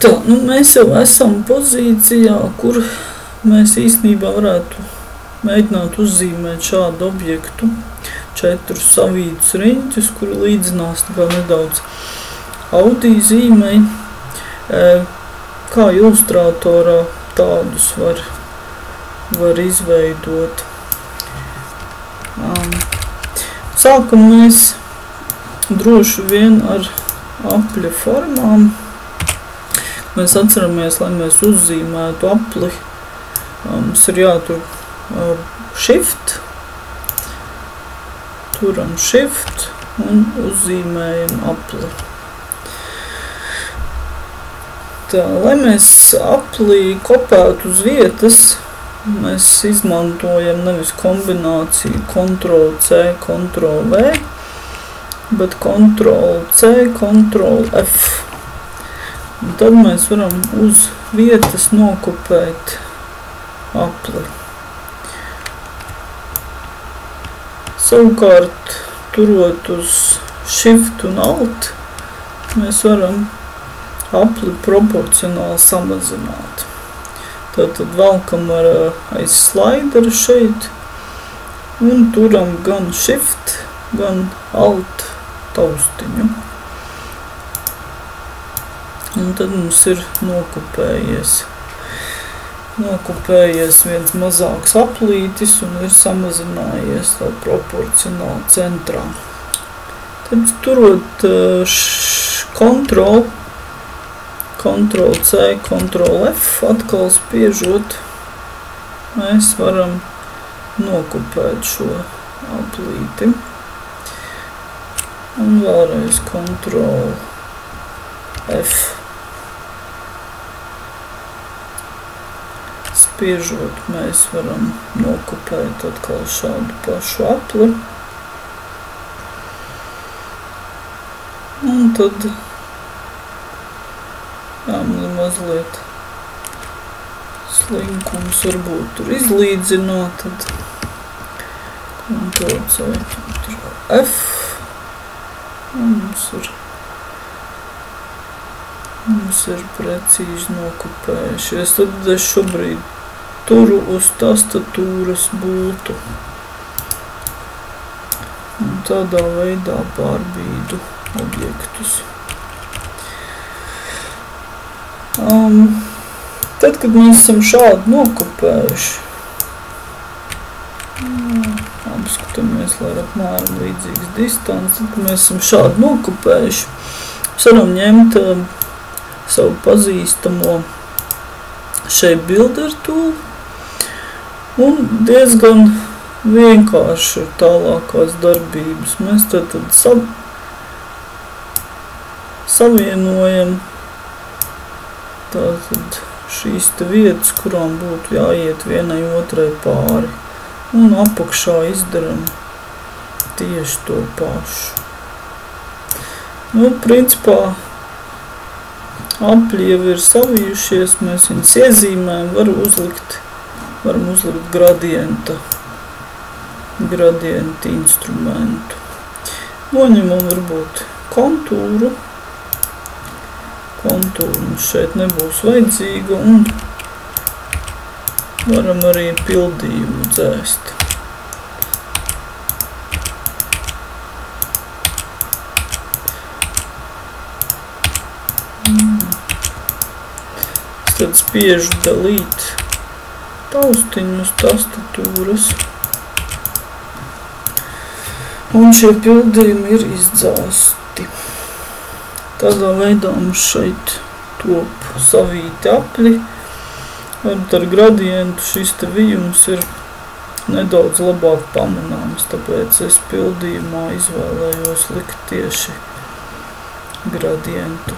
Tā, nu mēs jau esam pozīcijā, kur mēs īstenībā varētu mēģināt uzzīmēt šādu objektu, 4 savītus riņķus, kuri līdzinās nedaudz Audi zīmei. Kā ilustratorā tādus var izveidot. Sākam mēs droši vien ar apļa formām. Mēs atceramies, lai mēs uzzīmētu apli, mums ir jātur Shift, turam Shift un uzzīmējam apli. Tā, lai mēs aplī kopētu uz vietas, mēs izmantojam nevis kombināciju Ctrl+C, Ctrl+V, bet Ctrl+C, Ctrl+F. Un tad mēs varam uz vietas nokopēt apli. Savukārt, turot uz Shift un Alt, mēs varam apli proporcionāli samazināt. Tātad valkam aiz slaidera šeit un turam gan Shift, gan Alt taustiņu. Un tad mums ir nokopējies viens mazāks aplītis un ir samazinājies tā proporcionāli centrā. Tad turot Ctrl+C, Ctrl+F, atkal spiežot, mēs varam nokopēt šo aplīti. Un vēlreiz Ctrl+F. Spiežot, mēs varam nokopēt atkal šādu pašu apli. Un tad mazliet slinkums varbūt tur izlīdzināt, tad Ctrl+C, Ctrl+F. Un mums ir precīzi nokopējušies. Tad es šobrīd turu uz tastatūras bultu. Un tādā veidā pārbīdu objektus. Tad, kad mēs esam šādi nokopējuši, apskatāmies, lai ir apmēram līdzīgas distants, tad, kad mēs esam šādi nokopējuši, mēs varam ņemt savu pazīstamo Shape Builder tool un diezgan vienkārši ir tālākās darbības. Mēs tad savienojam tātad šīs te vietas, kurām būtu jāiet vienai otrai pāri, un apakšā izdaram tieši to pašu. Nu, principā, apļi jau ir savijušies, mēs viņus iezīmējam, varam uzlikt gradienta instrumentu. Noņemam varbūt kontūru. Kontūra mums šeit nebūs vajadzīga un varam arī pildījumu dzēst. Tad spiežu Delete taustiņu uz tastatūras. Un šie pildījumi ir izdzēsti. Tādā veidā mums šeit top savīti apļi. Ar gradientu šis te vijums ir nedaudz labāk pamanāms, tāpēc es pildījumā izvēlējos likt tieši gradientu.